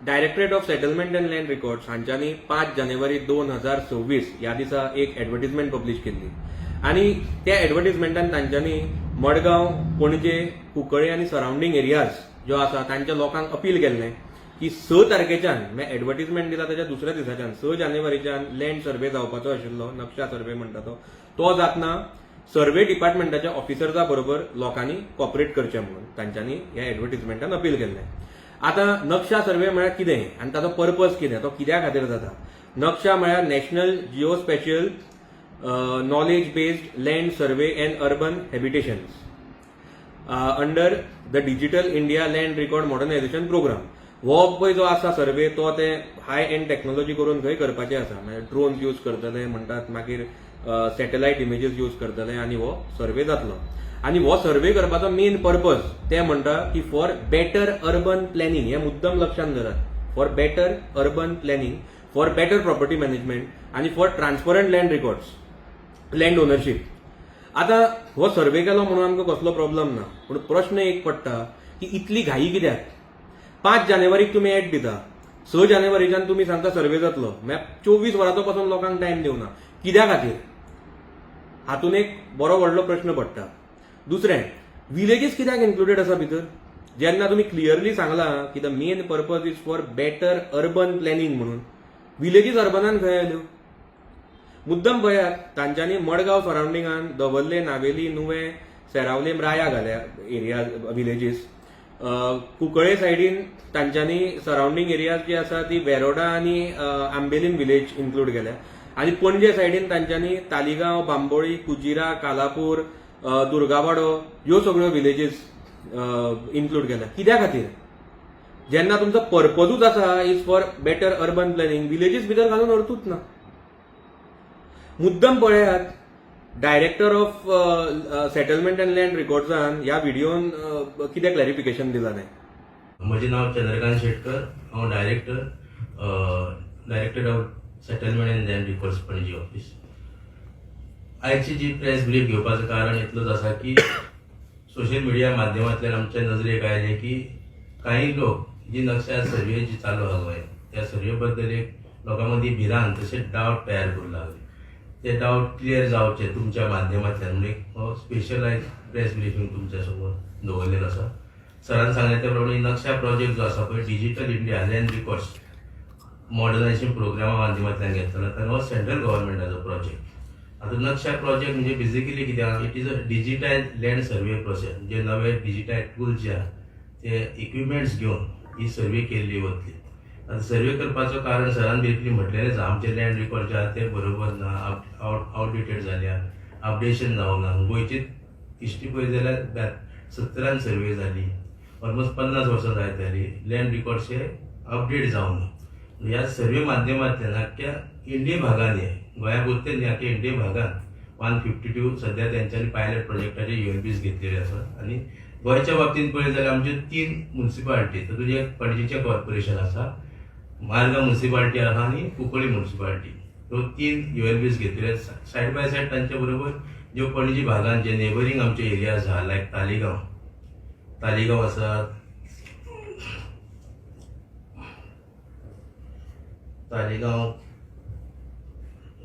Directorate of settlement and land records हांच्यांनी 5 जानेवारी 2026 ह्या दिसा एक एडवर्टिजमेंट पब्लीश केल्ली आणि त्या एडवर्टिजमेंटान तांच्यांनी मडगांव, पणजे, कुंकळे आनी सराउंडिंग एरियाज ज्यो आसा तांच्या लोकांक अपील केल्लें की 6 तारखेच्यान म्हणजे एडवर्टिजमेंट दिला ताच्या दुसऱ्या दिसाच्यान 6 जानेवारीच्यान लँड सर्वे जावपाचो आशिल्लो, नक्षा सर्वे म्हणटा तो जातना सर्वे डिपार्टमेंटाच्या ऑफिसर्सा बरोबर लोकांनी कॉपरेट करचें म्हणून तांच्यांनी ह्या एडवर्टिजमेंटान अपील केल्लें. आता नक्षा सर्वे म्हळ्यार कितें आनी ताचो पर्पज कितें, तो कित्या खातीर जाता. नक्षा म्हळ्यार national geo spatial knowledge based land survey and urban habitations under the digital India land record modernisation programme. हो पळय जो आसा सर्वे तो ते हाय एंड टेक्नॉलॉजी करून थंय करपाचें आसा. म्हणजे ड्रोन्स यूज करतले म्हणटात, मागीर सॅटेलायट इमेजीस यूज करतले आनी हो सर्वे जातलो. आनी हो सर्वे करपाचो मेन पर्पज ते म्हणटा की फॉर बेटर अर्बन प्लॅनिंग, हे मुद्दम लक्षात धरात, for better urban planning, for better property management आनी for transparent land records, land ownership. आता हो सर्वे केलो म्हणून आमकां कसलो प्रॉब्लेम ना, पूण प्रश्न एक पडटा की इतली घाई कित्याक. 5 जानेवारीक तुम्ही ऍड दिता, 6 जानेवारीच्यान तुम्ही सांगता सर्वे जातलो, म्हळ्यार 24 वरांचो पासून लोकांक टायम दिवना, कित्या खातीर. हातून एक बरो व्हडलो प्रश्न पडटा. दुसरें, विलेजीस कित्याक इन्क्लुडेड आसा भितर, जेन्ना तुम्ही क्लियरली सांगला की the main purpose is for better urban planning म्हणून, विलेजीस अर्बनान खंय आयल्यो. मुद्दम पळयात, तांच्यांनी मडगांव सराउंडिंगान दवर्ले, नावेली, नुवें, सेरावलीम, राया घाल्या एरिया विलेजीस. कुंकळे सायडीन तांच्यांनी सराउंडिंग एरियाज जी आसा ती वेरोडा आनी आंबेलीन विलेज इन्क्लूड केल्या. आनी पणजे सायडीन तांच्यांनी तालिगांव, बांबोळी, कुजिरा, कालापूर, दुर्गावाडो ह्यो सगळ्यो विलेजीस इन्क्लूड केल्या. कित्या खातीर, जेन्ना तुमचो पर्पजूच आसा is for better urban planning, villages भितर घालून अर्थूच ना. मुद्दम पळयात, director of settlement and land रेकॉर्ड्सान ह्या व्हिडिओन कितें क्लॅरिफिकेशन दिलां नाही. म्हजें नांव चंद्रकांत शेटकर, हांव director of settlement and land records Panaji office. आयची जी प्रेस ब्रीफ घेवपाचें कारण इतलंच आसा की सोशल मिडिया माध्यमांतल्यान आमच्या नजरेक आयलें की काही लोक जी नक्षा सर्वे जी चालू आहा गोंयांत, त्या सर्वे बद्दल एक लोकां मदीं भिरांत तशें डावट तयार करूंक लागले. ते डावट क्लियर जावचे तुमच्या माध्यमांतल्यान म्हणजे हो स्पेशलायज प्रेस ब्रिफींग तुमच्या समोर दवरलेलो आसा. सरान सांगले त्या प्रमाणे नक्षा प्रोजेक्ट जो आसा पळय, digital India land records modernisation प्रोग्रामा माध्यमांतल्यान घेतलेलो, तर हो सेंट्रल गव्हर्नमेंटाचो प्रोजेक्ट. आता नक्षा प्रोजेक्ट म्हणजे बेसिकली कितें, it is a digitise land survey process. जे नवे डिजिटायज टूल्स जे आहा ते इक्विपमेंट्स घेवन ही सर्वे केल्ली वतली. आता सर्वे करपाचो कारण सरान ब्रिफली म्हटलेलेंच, आमचे लँड रेकॉर्ड जे आहा ते बरोबर ना, आउटडेटेड जाल्या, अपडेशन जावंक ना. गोंयची हिस्ट्री पळयत जाल्यार 70 सर्वे जाली, ऑलमोस्ट 50 वर्सां जायत जाली, लँड रेकॉर्ड्स हे अपडेट जावंक ना. ह्या सर्वे माध्यमांतल्यान आख्ख्या इंडिया भागान, गोंया पुरते न्ही, आख्ख्या इंडिया भागान 152 सध्या तेंच्यांनी पायलट प्रोजेक्टाचे ULPs घेतलेले आसा. आनी गोंयच्या बाबतींत पळयत जाल्यार आमचे 3 म्युनिसिपालिटी, तातूंत एक पणजेचें कॉर्पोरेशन आसा, मारगांव म्युनिसिपालिटी आहा आनी कुंकळी म्युनिसिपालिटी, ह्यो 3 ULPs घेतलेले. सायड बाय सायड तांचे बरोबर ज्यो पणजी भागांत जे नेबरींग आमचे एरियाज आहा, लायक तालिगांव आसा,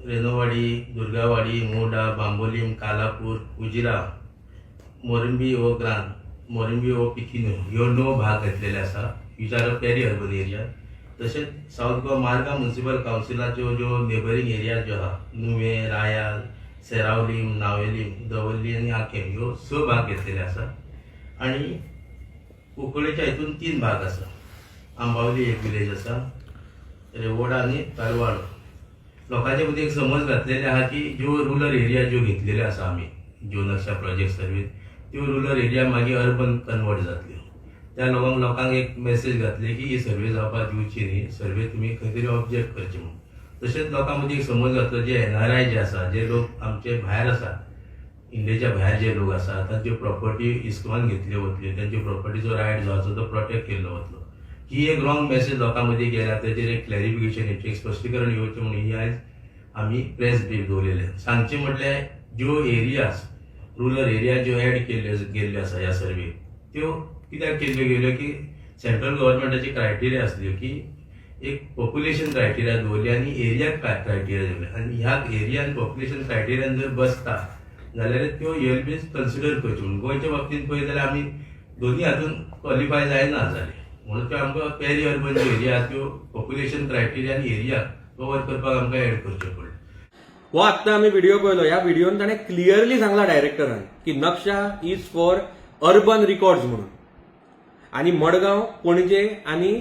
रेनोवाडी, दुर्गावाडी, मोडा, बांबोलीम, कालापूर, कुजिरा, मोरंबी ओ पिकिनो ह्यो 9 भाग घेतलेले आसा, which are a peri urban area. तशेंच साऊथ गोवा मारगांव म्युनिसिपल कावन्सिलाच्यो ज्यो नेबरींग एरिया ज्यो आहा, नुवें, रायाल, सेरावलीम, नावेलीम, दवर्ली आनी आखेम ह्यो 6 भाग घेतलेले आसा. आनी कुंकळेच्या हितून 3 भाग आसा, आंबावली एक विलेज आसा, रेवोडा आनी तालवाड. लोकांचे मदीं एक समज घातलेले आहा की ज्यो रुरल एरिया ज्यो घेतलेल्यो आसा आमी, ज्यो नक्षा प्रोजेक्ट सर्वे, त्यो रुरल एरिया मागीर अर्बन कन्वर्ट जातल्यो. त्या लोकांक एक मेसेज घातली की ही सर्वे जावपाक दिवची न्ही, सर्वे तुमी खंय तरी ऑब्जेक्ट करचे म्हणून. तशेंच लोकां मदीं एक समज घातलो, जे NRI जे आसा, जे लोक आमचे भायर आसा, इंडियेच्या भायर जे लोक आसा, तांच्यो प्रॉपर्टी हिसकोवन घेतल्यो वतल्यो, तांच्यो प्रॉपर्टीचो रायट जो आसा तो प्रोटेक्ट केल्लो वतलो. ही एक रॉंग मेसेज लोकां मदीं गेल्या, ताचेर एक क्लॅरिफिकेशन येवचें, एक स्पश्टीकरण येवचें म्हणून ही आयज आमी प्रेस ब्रीफ दवरलेले. सांगचें म्हटल्यार ज्यो एरियाज रुरल एरिया ज्यो ऍड केल्ल्यो गेल्ल्यो आसा ह्या सर्वेक, त्यो कित्याक केल्ल्यो गेल्यो की सेंट्रल गव्हर्नमेंटाची क्रायटेरिया असली की एक पॉप्युलेशन क्रायटेरिया दवरली आणि एरिया क्रायटेरिया दवरली आणि ह्या एरिया आणि पॉप्युलेशन क्रायटेरियान जर बसता जाल्यार त्यो एअरबेस कन्सिडर करच्यो म्हणून गोंयच्या बाबतींत पळयत जाल्यार आमी दोन्ही हातून क्वॉलिफाय जायना जाले म्हणून त्यो आमकां पेरी अर्बन ज्यो एरिया त्यो पॉप्युलेशन क्रायटेरिया आणि एरिया कव्हर करपाक आमकां एड करचे पडले. हो आत्ता आम्ही व्हिडिओ पळयलो. ह्या व्हिडिओन ताणें क्लियरली सांगला डायरेक्टरान की नक्षा इज फॉर अर्बन रिकॉर्ड्स म्हणून आणि मडगांव, पणजे आणि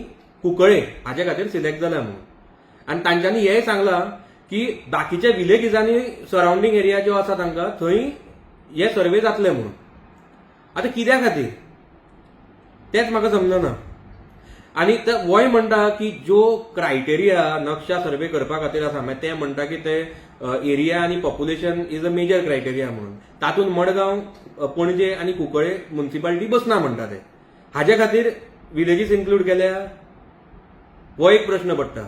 कुंकळे हाचे खातीर सिलेक्ट जाला म्हणून. आणि तांच्यांनी हेंय सांगला की बाकीच्या विलेजीसांनी सराउंडिंग एरिया ज्यो आसा तांकां थंय हे सर्वे जातले म्हणून. आतां कित्या खातीर तेच म्हाका समजना. आणि वय म्हणटा की ज्यो क्रायटेरिया नक्षा सर्वे करपा खातीर आसा मागीर ते म्हणटा की ते एरिया आणि population is a major criteria म्हणून. तातूंत मडगांव, पणजे आणि कुंकळे म्युन्सिपालिटी बसना म्हणटा ते. हाजे खातीर विलेजीस इन्क्लूड केल्या हो एक प्रश्न पडटा.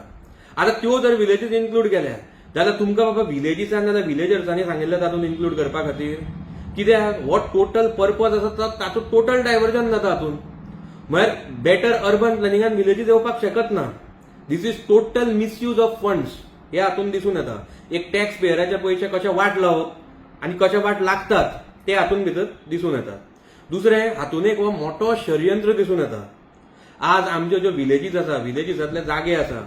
आता त्यो जर विलेजीस इन्क्लूड केल्या जाल्यार तुमकां बाबा विलेजीसान नाजाल्यार विलेजर्सांनी सांगिल्लें तातूंत इन्क्लूड करपा खातीर कित्याक हो टोटल पर्पज आसा तातूंत टोटल डायव्हर्जन जाता हातूंत. म्हळ्यार बेटर अर्बन प्लॅनिंगान विलेजीस येवपाक शकत ना. This is total misuse of funds हे हातूंत दिसून येता. एक टॅक्स पेयराचे पयशे कशे वाट लावप आनी कशे वाट लागतात ते हातूंत भितर दिसून येता. दुसरें हातूंत एक हो मोठो षडयंत्र दिसून येता. आज आमच्यो ज्यो विलेजीस आसा, विलेजीसांतले जागे आसा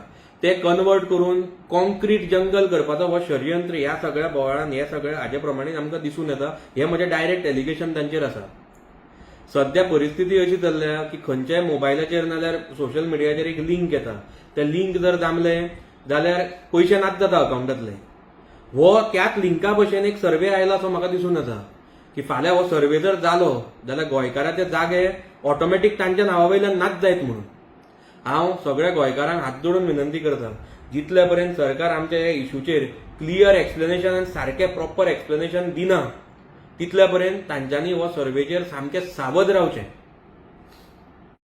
ते कन्वर्ट करून कॉन्क्रीट जंगल करपाचो हो षडयंत्र ह्या सगळ्या बोवाळान हे सगळ्या हाजे प्रमाणे आमकां दिसून येता. हे म्हजें डायरेक्ट एलिगेशन तांचेर आसा. सध्या परिस्थिती अशी जाल्ल्या की खंयच्याय मोबायलाचेर नाल्यार सोशल मिडियाचेर एक लिंक येता. ते लिंक जर दामले जाल्यार पयशे नाच जाता अकाउंटांतले. हो त्याच लिंका भशेन एक सर्वे आयला असो म्हाका दिसून येता की फाल्यां हो सर्वे जर जालो जाल्यार गोंयकाराचे जागे ऑटोमॅटीक तांच्या नांवा वयल्यान नाच जायत म्हणून. हांव सगळ्या गोंयकारांक हात जोडून विनंती करता जितले पर्यंत सरकार आमच्या ह्या इश्यूचेर क्लियर एक्सप्लेनेशन आनी सारकें प्रॉपर एक्सप्लेनेशन दिना तितल्या पर्यंत तांच्यांनी हो सर्वेचेर सामकें सावध रावचें.